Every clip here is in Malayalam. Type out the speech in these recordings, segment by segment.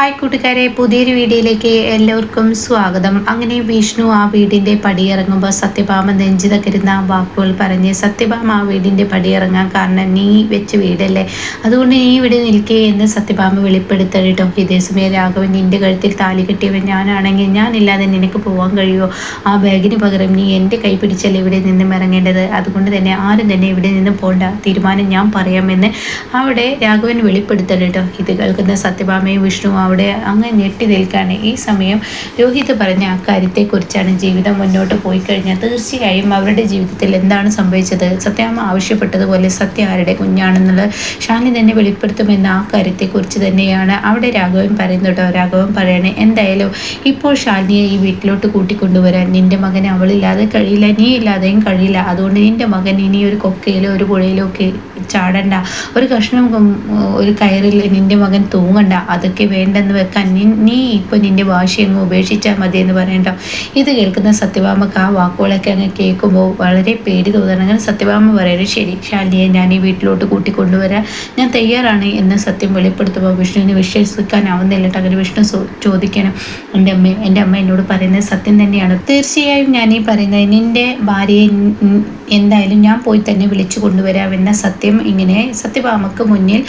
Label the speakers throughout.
Speaker 1: ഹായ് കൂട്ടുകാരെ, പുതിയൊരു വീഡിയോയിലേക്ക് എല്ലാവർക്കും സ്വാഗതം. അങ്ങനെ വിഷ്ണു ആ വീടിൻ്റെ പടിയിറങ്ങുമ്പോൾ സത്യഭാമ നെഞ്ചു തകരുന്ന വാക്കുകൾ പറഞ്ഞ്, സത്യഭാമ ആ വീടിൻ്റെ പടിയിറങ്ങാൻ കാരണം നീ വെച്ച വീടല്ലേ, അതുകൊണ്ട് നീ ഇവിടെ നിൽക്കേ എന്ന് സത്യഭാമ വെളിപ്പെടുത്തട്ടോ. ഇതേസമയം രാഘവൻ, നിന്റെ കഴുത്തിൽ താലി കെട്ടിയവൻ ഞാനാണെങ്കിൽ ഞാനില്ലാതെ നിനക്ക് പോകാൻ കഴിയുമോ? ആ ബാഗിന് പകരം നീ എൻ്റെ കൈ പിടിച്ചല്ലേ ഇവിടെ നിന്നും ഇറങ്ങേണ്ടത്, അതുകൊണ്ട് തന്നെ ആരും തന്നെ ഇവിടെ നിന്ന് പോകണ്ട, തീരുമാനം ഞാൻ പറയാമെന്ന് അവിടെ രാഘവൻ വെളിപ്പെടുത്തട്ടോ. ഇത് കേൾക്കുന്ന സത്യഭാമയും വിഷ്ണു അവിടെ അങ്ങ് ഞെട്ടി നിൽക്കുകയാണ്. ഈ സമയം രോഹിത് പറഞ്ഞ ആ കാര്യത്തെക്കുറിച്ചാണ്. ജീവിതം മുന്നോട്ട് പോയി കഴിഞ്ഞാൽ തീർച്ചയായും അവരുടെ ജീവിതത്തിൽ എന്താണ് സംഭവിച്ചത്, സത്യാമ്മ ആവശ്യപ്പെട്ടതുപോലെ സത്യ ആരുടെ കുഞ്ഞാണെന്നുള്ളത് ഷാനി തന്നെ വെളിപ്പെടുത്തുമെന്ന ആ കാര്യത്തെക്കുറിച്ച് തന്നെയാണ് അവിടെ രാഘവൻ പറയുന്നത്. രാഘവൻ പറയണേ, എന്തായാലും ഇപ്പോൾ ഷാനിയെ ഈ വീട്ടിലോട്ട് കൂട്ടിക്കൊണ്ടുവരാൻ നിന്റെ മകൻ അവളില്ലാതെ കഴിയില്ല, നീ ഇല്ലാതെയും കഴിയില്ല. അതുകൊണ്ട് നിന്റെ മകൻ ഇനി ഒരു കൊക്കയിലോ ഒരു പുഴയിലോ ഒക്കെ ചാടണ്ട, ഒരു കഷ്ണം ഒരു കയറിൽ നിന്റെ മകൻ തൂങ്ങണ്ട, അതൊക്കെ വേണ്ടെന്ന് വെക്കാൻ നീ ഇപ്പോൾ നിന്റെ ഭാഷയങ്ങ് ഉപേക്ഷിച്ചാൽ മതി എന്ന് പറയണ്ട. ഇത് കേൾക്കുന്ന സത്യഭാമക്ക് ആ വാക്കുകളൊക്കെ അങ്ങ് കേൾക്കുമ്പോൾ വളരെ പേടി തോന്നണം. അങ്ങനെ സത്യഭാമ പറയുന്നത്, ശരി ശാലിയെ ഞാൻ ഈ വീട്ടിലോട്ട് കൂട്ടിക്കൊണ്ടുവരാൻ ഞാൻ തയ്യാറാണ് എന്ന് സത്യം വെളിപ്പെടുത്തുമ്പോൾ വിഷ്ണുവിന് വിശ്വസിക്കാനാവുന്നില്ല. അങ്ങനെ വിഷ്ണു ചോദിക്കണം, എൻ്റെ അമ്മ എന്നോട് പറയുന്നത് സത്യം തന്നെയാണ്? തീർച്ചയായും ഞാൻ ഈ പറയുന്നത് നിന്റെ ഭാര്യയെ എന്തായാലും ഞാൻ പോയി തന്നെ വിളിച്ചു കൊണ്ടുവരാമെന്ന സത്യം ഇങ്ങനെ സത്യഭാമക്ക് മുന്നിൽ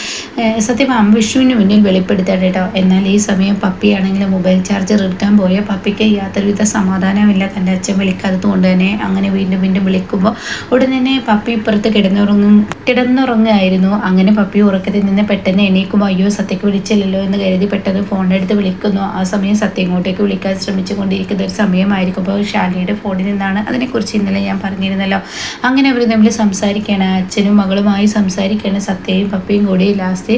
Speaker 1: സത്യഭാമ വിഷ്ണുവിന് മുന്നിൽ വെളിപ്പെടുത്താൻ കേട്ടോ. എന്നാൽ ഈ സമയം പപ്പിയാണെങ്കിൽ മൊബൈൽ ചാർജർ എടുക്കാൻ പോയ പപ്പിക്ക് യാതൊരുവിധ സമാധാനമില്ല. തൻ്റെ അച്ഛൻ വിളിക്കാത്തത് കൊണ്ട് തന്നെ അങ്ങനെ വീണ്ടും വീണ്ടും വിളിക്കുമ്പോൾ ഉടൻ തന്നെ പപ്പി ഇപ്പുറത്ത് കിടന്നുറങ്ങുകയായിരുന്നു. അങ്ങനെ പപ്പി ഉറക്കത്തിൽ നിന്ന് പെട്ടെന്ന് എണീക്കുമ്പോൾ അയ്യോ സത്യക്ക് വിളിച്ചില്ലല്ലോ എന്ന് കരുതി പെട്ടെന്ന് ഫോണെടുത്ത് വിളിക്കുന്നു. ആ സമയം സത്യം ഇങ്ങോട്ടേക്ക് വിളിക്കാൻ ശ്രമിച്ചു കൊണ്ടിരിക്കുന്ന ഒരു സമയമായിരിക്കുമ്പോൾ ഷാലിയുടെ ഫോണിൽ നിന്നാണ്. അതിനെക്കുറിച്ച് ഇന്നലെ ഞാൻ പറഞ്ഞിരുന്നല്ലോ. അങ്ങനെ അവർ തമ്മിൽ സംസാരിക്കുകയാണ്, അച്ഛനും മകളുമായി സംസാരിക്കുകയാണ്, സത്യയും പപ്പിയും കൂടി. ലാസ്റ്റ്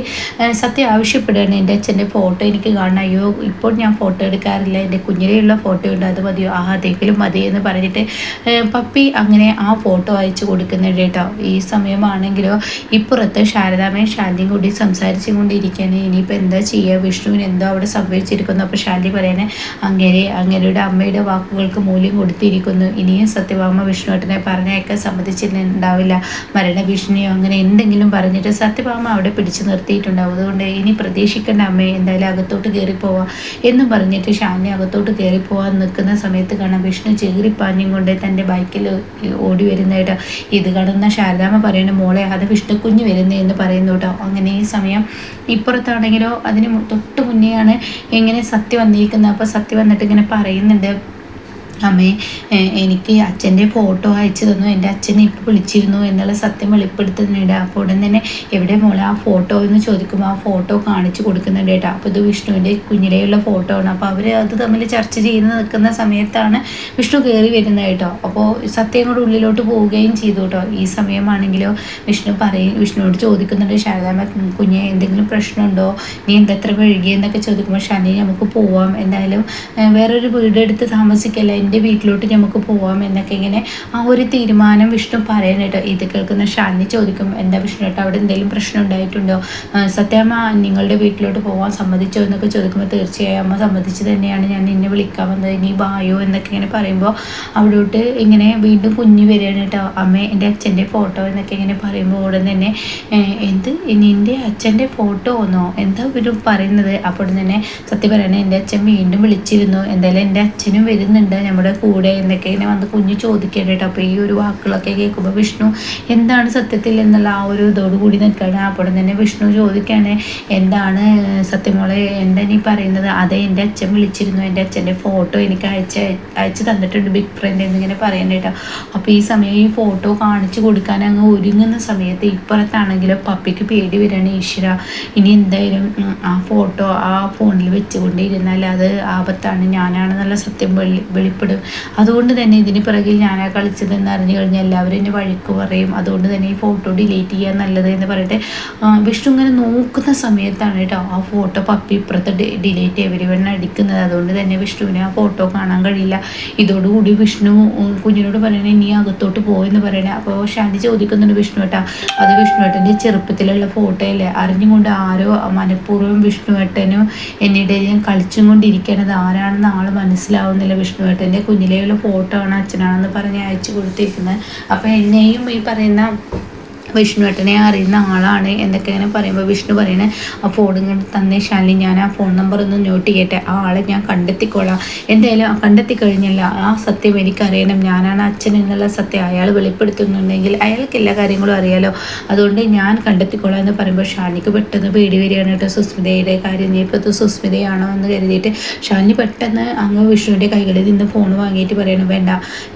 Speaker 1: സത്യം ആവശ്യപ്പെടുകയാണ്, എൻ്റെ അച്ഛൻ്റെ ഫോട്ടോ എനിക്ക് കാണണം, അയ്യോ ഇപ്പോൾ ഞാൻ ഫോട്ടോ എടുക്കാറില്ല, എൻ്റെ കുഞ്ഞിലെയുള്ള ഫോട്ടോ ഉണ്ട്, അത് മതിയോ? അതെങ്കിലും മതി എന്ന് പറഞ്ഞിട്ട് പപ്പി അങ്ങനെ ആ ഫോട്ടോ അയച്ചു കൊടുക്കുന്നുണ്ട് കേട്ടോ. ഈ സമയമാണെങ്കിലോ ഇപ്പുറത്ത് ശാരദാമ്മയും ശാലിനിയും കൂടി സംസാരിച്ചു കൊണ്ടിരിക്കുകയാണ്. ഇനിയിപ്പോൾ എന്താ ചെയ്യുക, വിഷ്ണുവിന് എന്തോ അവിടെ സംഭവിച്ചിരിക്കുന്നു. അപ്പോൾ ശാലിനി പറയണേ, അങ്ങനെയുടെ അമ്മയുടെ വാക്കുകൾക്ക് മൂല്യം കൊടുത്തിരിക്കുന്നു, ഇനിയും സത്യഭാമ വിഷ്ണുവേട്ടനെ പറഞ്ഞേക്കാൻ സമ്മതിച്ചിട്ടുണ്ടാവില്ല, മരണഭീഷണിയോ അങ്ങനെ എന്തെങ്കിലും പറഞ്ഞിട്ട് സത്യഭാമ അവിടെ പിടിച്ചു നിർത്തിയിട്ടുണ്ടാവും, അതുകൊണ്ട് ഇനി പ്രതീക്ഷിക്കേണ്ട അമ്മയെ, എന്തായാലും അകത്തോട്ട് കയറിപ്പോവാം എന്നും പറഞ്ഞിട്ട് ഷാലിനി അകത്തോട്ട് കയറിപ്പോവാൻ നിൽക്കുന്ന സമയത്ത് കാണാം വിഷ്ണു ചെകിരിപ്പാഞ്ഞും കൊണ്ട് തൻ്റെ ബൈക്കിൽ ഓടി വരുന്നതായിട്ട്. ഇത് കാണുന്ന ശാരദാമ്മ പറയുന്ന, മോളെ അത് വിഷ്ണു കുഞ്ഞ് വരുന്നേ എന്ന് പറയുന്നു കേട്ടോ. അങ്ങനെ ഈ സമയം ഇപ്പുറത്താണെങ്കിലോ അതിന് തൊട്ട് മുന്നെയാണ് ഇങ്ങനെ സത്യ വന്നിരിക്കുന്നത്. അപ്പോൾ സത്യ വന്നിട്ട് ഇങ്ങനെ പറയുന്നുണ്ട്, അമ്മേ എനിക്ക് അച്ഛൻ്റെ ഫോട്ടോ അയച്ചു തന്നു, എൻ്റെ അച്ഛനെ ഇപ്പോൾ വിളിച്ചിരുന്നു എന്നുള്ള സത്യം വെളിപ്പെടുത്തുന്നുണ്ട്. അപ്പോൾ ഉടൻ തന്നെ എവിടെ മോളെ ആ ഫോട്ടോ എന്ന് ചോദിക്കുമ്പോൾ ആ ഫോട്ടോ കാണിച്ചു കൊടുക്കുന്നുണ്ട് കേട്ടോ. അപ്പോൾ ഇത് വിഷ്ണുവിൻ്റെ കുഞ്ഞിലെയുള്ള ഫോട്ടോ ആണ്. അപ്പോൾ അവർ അത് തമ്മിൽ ചർച്ച ചെയ്ത് നിൽക്കുന്ന സമയത്താണ് വിഷ്ണു കയറി വരുന്നത് കേട്ടോ. അപ്പോൾ സത്യം കൂടെ ഉള്ളിലോട്ട് പോവുകയും ചെയ്തു കേട്ടോ. ഈ സമയമാണെങ്കിലോ വിഷ്ണുവോട് ചോദിക്കുന്നുണ്ട്, ശാരദാമ്മ കുഞ്ഞെ എന്തെങ്കിലും പ്രശ്നമുണ്ടോ, നീ എന്തെത്ര വഴുകിയെന്നൊക്കെ ചോദിക്കുമ്പോൾ ശനി നമുക്ക് പോവാം, എന്തായാലും വേറൊരു വീടെടുത്ത് താമസിക്കല്ല, എൻ്റെ വീട്ടിലോട്ട് നമുക്ക് പോവാം എന്നൊക്കെ ഇങ്ങനെ ആ ഒരു തീരുമാനം വിഷ്ണു പറയാനായിട്ട്. ഇത് കേൾക്കുന്ന ഷാലിനി ചോദിക്കും, എന്താ വിഷ്ണുവേട്ട അവിടെ എന്തെങ്കിലും പ്രശ്നം ഉണ്ടായിട്ടുണ്ടോ, സത്യമ്മ നിങ്ങളുടെ വീട്ടിലോട്ട് പോകാൻ സമ്മതിച്ചോ എന്നൊക്കെ ചോദിക്കുമ്പോൾ തീർച്ചയായും അമ്മ സമ്മതിച്ച് തന്നെയാണ് ഞാൻ നിന്നെ വിളിക്കാൻ വന്നത്, നീ വായോ എന്നൊക്കെ ഇങ്ങനെ പറയുമ്പോൾ അവിടോട്ട് ഇങ്ങനെ വീണ്ടും കുഞ്ഞ് വരികയാണ് കേട്ടോ. അമ്മ എൻ്റെ അച്ഛൻ്റെ ഫോട്ടോ എന്നൊക്കെ ഇങ്ങനെ പറയുമ്പോൾ ഉടൻ തന്നെ എന്ത് നിൻ്റെ അച്ഛൻ്റെ ഫോട്ടോ ഒന്നോ എന്താ ഇവർ പറയുന്നത്? അപ്പോൾ തന്നെ സത്യം പറയണേ, എൻ്റെ അച്ഛൻ വീണ്ടും വിളിച്ചിരുന്നു, എന്തായാലും എൻ്റെ അച്ഛനും വരുന്നുണ്ട് നമ്മുടെ കൂടെ എന്നൊക്കെ ഇങ്ങനെ വന്ന് കുഞ്ഞ് ചോദിക്കേണ്ട കേട്ടോ. അപ്പോൾ ഈ ഒരു വാക്കുകളൊക്കെ കേൾക്കുമ്പോൾ വിഷ്ണു എന്താണ് സത്യത്തിൽ എന്നുള്ള ആ ഒരു ഇതോടുകൂടി നിൽക്കുകയാണ്. അപ്പോൾ തന്നെ വിഷ്ണു ചോദിക്കുകയാണ്, എന്താണ് സത്യമോളെ എന്താ നീ പറയുന്നത്? അതെ എൻ്റെ അച്ഛൻ വിളിച്ചിരുന്നു, എൻ്റെ അച്ഛൻ്റെ ഫോട്ടോ എനിക്ക് അയച്ച് തന്നിട്ടുണ്ട് ബിഗ് ഫ്രണ്ട് എന്നിങ്ങനെ പറയണ്ട കേട്ടോ. അപ്പോൾ ഈ സമയം ഈ ഫോട്ടോ കാണിച്ചു കൊടുക്കാൻ അങ്ങ് ഒരുങ്ങുന്ന സമയത്ത് ഇപ്പുറത്താണെങ്കിലും പപ്പിക്ക് പേടി വരികയാണ്. ഈശ്വര, ഇനി എന്തായാലും ആ ഫോട്ടോ ആ ഫോണിൽ വെച്ചുകൊണ്ടിരുന്നാൽ അത് ആപത്താണ്, ഞാനാണെന്നുള്ള സത്യം വെളിപ്പെടും, അതുകൊണ്ട് തന്നെ ഇതിന് പിറകിൽ ഞാനാ കളിച്ചതെന്ന് അറിഞ്ഞു കഴിഞ്ഞാൽ എല്ലാവരും എന്നെ വഴക്ക് പറയും, അതുകൊണ്ട് തന്നെ ഈ ഫോട്ടോ ഡിലീറ്റ് ചെയ്യാൻ നല്ലത് എന്ന് പറഞ്ഞിട്ട് വിഷ്ണു ഇങ്ങനെ നോക്കുന്ന സമയത്താണ് കേട്ടോ ആ ഫോട്ടോ പപ്പി ഇപ്പുറത്ത് ഡിലീറ്റ് എവരിവണ്ണം അടിക്കുന്നത്. അതുകൊണ്ട് തന്നെ വിഷ്ണുവിന് ആ ഫോട്ടോ കാണാൻ കഴിയില്ല. ഇതോടുകൂടി വിഷ്ണു കുഞ്ഞിനോട് പറയണേ, നീ അകത്തോട്ട് പോയെന്ന് പറയണേ. അപ്പോൾ ഷാനി ചോദിക്കുന്നുണ്ട്, വിഷ്ണുവേട്ടാ അത് വിഷ്ണുവേട്ടൻ്റെ ചെറുപ്പത്തിലുള്ള ഫോട്ടോ അല്ലേ, അറിഞ്ഞുകൊണ്ട് ആരോ മനഃപൂർവ്വം വിഷ്ണുവേട്ടനും എന്നിടെ ഞാൻ കളിച്ചും കൊണ്ടിരിക്കണത് ആരാണെന്ന് ആൾ മനസ്സിലാവുന്നില്ല, വിഷ്ണുവേട്ടൻ്റെ കുഞ്ഞിലെയുള്ള ഫോട്ടോ ആണ് അച്ഛനാണെന്ന് പറഞ്ഞ് അയച്ചു കൊടുത്തിരിക്കുന്നത്. അപ്പോൾ എന്നെയും ഈ പറയുന്ന വിഷ്ണുവേട്ടനെ അറിയുന്ന ആളാണ് എന്നൊക്കെ ഇങ്ങനെ പറയുമ്പോൾ വിഷ്ണു പറയണേ ആ ഫോൺ ഇങ്ങോട്ട് തന്നെ ശാലിനി, ഞാൻ ആ ഫോൺ നമ്പർ ഒന്ന് നോട്ട് ചെയ്യട്ടെ, ആ ആളെ ഞാൻ കണ്ടെത്തിക്കോളാം, എന്തായാലും കണ്ടെത്തി കഴിഞ്ഞല്ല ആ സത്യം എനിക്കറിയണം, ഞാനാണ് അച്ഛൻ എന്നുള്ള സത്യം അയാൾ വെളിപ്പെടുത്തുന്നുണ്ടെങ്കിൽ അയാൾക്ക് എല്ലാ കാര്യങ്ങളും അറിയാലോ, അതുകൊണ്ട് ഞാൻ കണ്ടെത്തിക്കോളാം എന്ന് പറയുമ്പോൾ ശാലിനിക്ക് പെട്ടെന്ന് പേടി വരികയാണ് കേട്ടോ. സുസ്മിതയുടെ കാര്യം, നീ ഇപ്പോൾ സുസ്മിതയാണോ എന്ന് കരുതിയിട്ട് ശാലിനി പെട്ടെന്ന് അങ്ങ് വിഷ്ണുവിൻ്റെ കൈകളിൽ നിന്ന് ഫോൺ വാങ്ങിയിട്ട് പറയണം, വേണ്ട,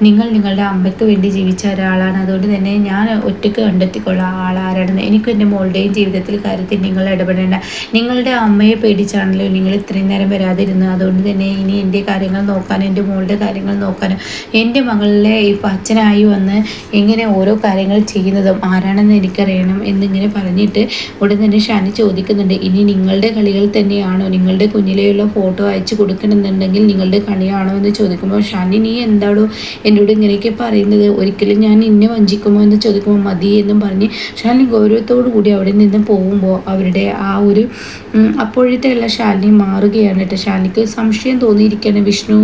Speaker 1: നിങ്ങൾ നിങ്ങളുടെ അമ്മയ്ക്ക് വേണ്ടി ജീവിച്ച ഒരാളാണ്, അതുകൊണ്ട് തന്നെ ഞാൻ ഒറ്റയ്ക്ക് കണ്ടെത്തി ആളാരാണെന്ന്, എനിക്കും എൻ്റെ മോളുടെയും ജീവിതത്തിൽ കാര്യത്തിൽ നിങ്ങൾ ഇടപെടേണ്ട, നിങ്ങളുടെ അമ്മയെ പേടിച്ചാണല്ലോ നിങ്ങൾ ഇത്രയും നേരം വരാതിരുന്നത്, അതുകൊണ്ട് തന്നെ ഇനി എൻ്റെ കാര്യങ്ങൾ നോക്കാനും എൻ്റെ മോളുടെ കാര്യങ്ങൾ നോക്കാനും എൻ്റെ മകളിലെ ഇപ്പോൾ അച്ഛനായി വന്ന് എങ്ങനെ ഓരോ കാര്യങ്ങൾ ചെയ്യുന്നതും ആരാണെന്ന് എനിക്കറിയണം എന്നിങ്ങനെ പറഞ്ഞിട്ട് ഉടൻ തന്നെ ഷാനി ചോദിക്കുന്നുണ്ട്, ഇനി നിങ്ങളുടെ കളികൾ തന്നെയാണോ, നിങ്ങളുടെ കുഞ്ഞിലെയുള്ള ഫോട്ടോ അയച്ചു കൊടുക്കണമെന്നുണ്ടെങ്കിൽ നിങ്ങളുടെ കളിയാണോ എന്ന് ചോദിക്കുമ്പോൾ ഷാനി, നീ എന്താണോ എന്നോട് ഇങ്ങനെയൊക്കെ പറയുന്നത്, ഒരിക്കലും ഞാൻ നിന്നെ വഞ്ചിക്കുമോ എന്ന് ചോദിക്കുമ്പോൾ മതി എന്നും പറഞ്ഞ് ശാലിനി ഗൗരവത്തോടു കൂടി അവിടെ നിന്ന് പോകുമ്പോൾ അവരുടെ ആ ഒരു അപ്പോഴത്തെയുള്ള ശാലിനി മാറുകയാണ് കേട്ടോ. ശാലിനിക്ക് സംശയം തോന്നിയിരിക്കുകയാണ്, വിഷ്ണു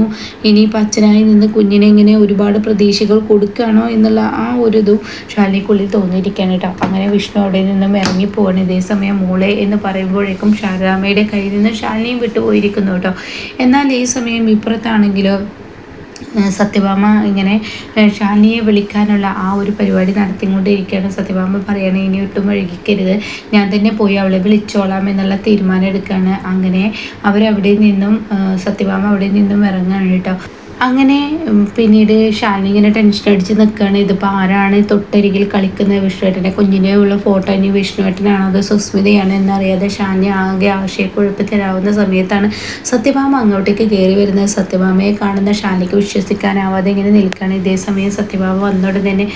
Speaker 1: ഇനിയിപ്പോൾ അച്ഛനായി നിന്ന് കുഞ്ഞിനെ ഇങ്ങനെ ഒരുപാട് പ്രതീക്ഷകൾ കൊടുക്കുകയാണോ എന്നുള്ള ആ ഒരു ഇതും ശാലിനിക്കുള്ളിൽ തോന്നിയിരിക്കുകയാണ് കേട്ടോ. അങ്ങനെ വിഷ്ണു അവിടെ നിന്നും ഇറങ്ങിപ്പോവാണ്. ഇതേസമയം മോളെ എന്ന് പറയുമ്പോഴേക്കും ശാരദാമ്മയുടെ കയ്യിൽ നിന്ന് ശാലിനിയും വിട്ടുപോയിരിക്കുന്നു കേട്ടോ. എന്നാൽ ഈ സമയം ഇപ്പുറത്താണെങ്കിലോ സത്യഭാമ ഇങ്ങനെ ശാലിനിയെ വിളിക്കാനുള്ള ആ ഒരു പരിപാടി നടത്തിക്കൊണ്ടിരിക്കുകയാണ്. സത്യഭാമ പറയണേ, ഇനി ഒട്ടും വൈകിക്കരുത്, ഞാൻ തന്നെ പോയി അവളെ വിളിച്ചോളാം എന്നുള്ള തീരുമാനം എടുക്കുകയാണ്. അങ്ങനെ അവരവിടെ നിന്നും സത്യഭാമ അവിടെ നിന്നും ഇറങ്ങുകയാണ് കേട്ടോ. അങ്ങനെ പിന്നീട് ശാലിനി ഇങ്ങനെ ടെൻഷൻ അടിച്ച് നിൽക്കുകയാണ്. ഇതിപ്പോൾ ആരാണ് തൊട്ടരികിൽ കളിക്കുന്നത്, വിഷ്ണുവേട്ടൻ്റെ കുഞ്ഞിൻ്റെ ഉള്ള ഫോട്ടോ ഇനി വിഷ്ണുവേട്ടനാണോ അതോ സുസ്മിതയാണ് എന്നറിയാതെ ശാലിനി ആകെ ആശയക്കുഴപ്പത്തിലാവുന്ന സമയത്താണ് സത്യഭാമ അങ്ങോട്ടേക്ക് കയറി വരുന്നത്. സത്യഭാമയെ കാണുന്ന ശാലിനിക്ക് വിശ്വസിക്കാനാവാതെ ഇങ്ങനെ നിൽക്കുകയാണ്. ഇതേസമയം സത്യഭാമ വന്നോടെ തന്നെ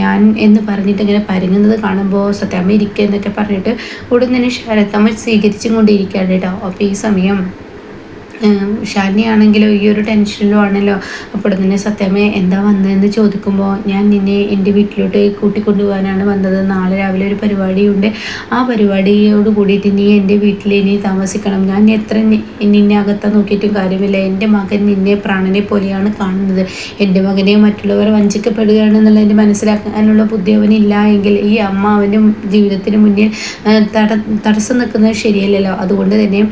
Speaker 1: ഞാൻ എന്ന് പറഞ്ഞിട്ട് ഇങ്ങനെ പരുങ്ങുന്നത് കാണുമ്പോൾ സത്യഭാമ ഇരിക്കുക എന്നൊക്കെ പറഞ്ഞിട്ട് ഉടൻ തന്നെ ശരത്തമ്മ സ്വീകരിച്ചും കൊണ്ടിരിക്കുകയാണ് കേട്ടോ. അപ്പോൾ ഈ സമയം ഷാലിനി ആണെങ്കിലോ ഈ ഒരു ടെൻഷനിലും ആണല്ലോ. അപ്പോൾ തന്നെ സത്യമേ എന്താ വന്നതെന്ന് ചോദിക്കുമ്പോൾ ഞാൻ നിന്നെ എൻ്റെ വീട്ടിലോട്ട് കൂട്ടിക്കൊണ്ടുപോകാനാണ് വന്നത്, നാളെ രാവിലെ ഒരു പരിപാടിയുണ്ട്, ആ പരിപാടിയോട് കൂടിയിട്ട് നീ എൻ്റെ വീട്ടിൽ ഇനി താമസിക്കണം, ഞാൻ എത്ര നിന്നെ അകത്താൻ നോക്കിയിട്ടും കാര്യമില്ല, എൻ്റെ മകൻ നിന്നെ പ്രാണനെ പോലെയാണ് കാണുന്നത്, എൻ്റെ മകനെ മറ്റുള്ളവർ വഞ്ചിക്കപ്പെടുകയാണെന്നുള്ളതിൻ്റെ മനസ്സിലാക്കാനുള്ള ബുദ്ധി അവനില്ല എങ്കിൽ ഈ അമ്മ അവൻ്റെ ജീവിതത്തിന് മുന്നിൽ തടസ്സം നിൽക്കുന്നത് ശരിയല്ലല്ലോ, അതുകൊണ്ട് തന്നെ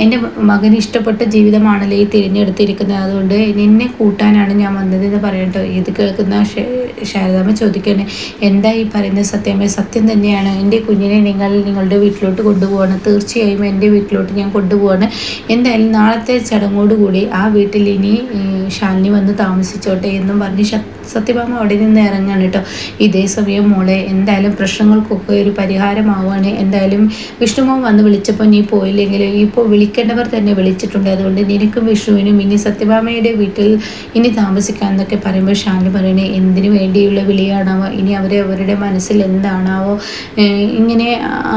Speaker 1: എൻ്റെ മകന് ഇഷ്ടപ്പെട്ട ജീവിതമാണല്ലോ ഈ തിരഞ്ഞെടുത്തിരിക്കുന്നത്, അതുകൊണ്ട് നിന്നെ കൂട്ടാനാണ് ഞാൻ വന്നതെന്ന് പറയട്ടോ. ഇത് കേൾക്കുന്ന ശാരദാമ്മ ചോദിക്കുകയാണ്, എന്താ ഈ പറയുന്നത് സത്യമേ, സത്യം തന്നെയാണ്, എൻ്റെ കുഞ്ഞിനെ നിങ്ങളുടെ വീട്ടിലോട്ട് കൊണ്ടുപോവാണ്, തീർച്ചയായും എൻ്റെ വീട്ടിലോട്ട് ഞാൻ കൊണ്ടുപോവാണ്, എന്തായാലും നാളത്തെ ചടങ്ങോടുകൂടി ആ വീട്ടിൽ ഇനി ശാലിനി വന്ന് താമസിച്ചോട്ടെ എന്നും പറഞ്ഞ് സത്യഭാമ അവിടെ നിന്ന് ഇറങ്ങാണ് കേട്ടോ. ഇതേ സമയം മോളെ എന്തായാലും പ്രശ്നങ്ങൾക്കൊക്കെ ഒരു പരിഹാരമാവുകയാണ്, എന്തായാലും വിഷ്ണുമോൻ വന്ന് വിളിച്ചപ്പോൾ നീ പോയില്ലെങ്കിൽ ഇപ്പോൾ വിളിക്കേണ്ടവർ തന്നെ വിളിച്ചിട്ടുണ്ട്, അതുകൊണ്ട് നിനക്കും വിഷ്ണുവിനും ഇനി സത്യഭാമയുടെ വീട്ടിൽ ഇനി താമസിക്കാം എന്നൊക്കെ പറയുമ്പോൾ ഷാലിനി പറയണേ, എന്തിനു വേണ്ടിയുള്ള വിളിയാണാവോ, ഇനി അവരുടെ മനസ്സിൽ എന്താണാവോ ഇങ്ങനെ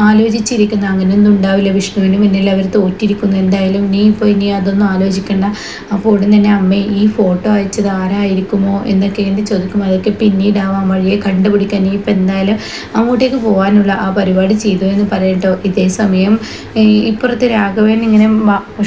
Speaker 1: ആലോചിച്ചിരിക്കുന്നത്, അങ്ങനെയൊന്നും ഉണ്ടാവില്ല, വിഷ്ണുവിന് മുന്നിൽ അവർ തോറ്റിരിക്കുന്നു, എന്തായാലും നീ ഇപ്പോൾ ഇനി അതൊന്നും ആലോചിക്കണ്ട, അപ്പോൾ ഉടൻ തന്നെ അമ്മേ ഈ ഫോട്ടോ അയച്ചത് ആരായിരിക്കുമോ എന്നൊക്കെ എന്ന് ചോദിക്കും, അതൊക്കെ പിന്നീടാവാം, വഴിയെ കണ്ടുപിടിക്കാൻ, നീ ഇപ്പം എന്തായാലും അങ്ങോട്ടേക്ക് പോകാനുള്ള ആ പരിപാടി ചെയ്തു എന്ന് പറയട്ടോ. ഇതേ സമയം ഇപ്പുറത്ത് രാഘവൻ ഇങ്ങനെ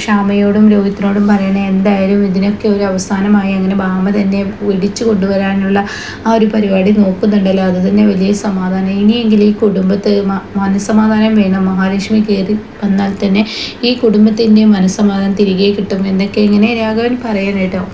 Speaker 1: ശ്യാമയോടും രോഹിത്തിനോടും പറയണേ, എന്തായാലും ഇതിനൊക്കെ ഒരു അവസാനമായി അങ്ങനെ ഭാമ തന്നെ പിടിച്ചു കൊണ്ടുവരാനുള്ള ആ ഒരു പരിപാടി നോക്കുന്നുണ്ടല്ലോ, അത് തന്നെ വലിയ സമാധാനം, ഇനിയെങ്കിലും ഈ കുടുംബത്ത് മനസ്സമാധാനം വേണം, മഹാലക്ഷ്മി കയറി വന്നാൽ തന്നെ ഈ കുടുംബത്തിൻ്റെ മനസ്സമാധാനം തിരികെ കിട്ടും എന്നൊക്കെ ഇങ്ങനെ രാഘവൻ പറയണേട്ടോ.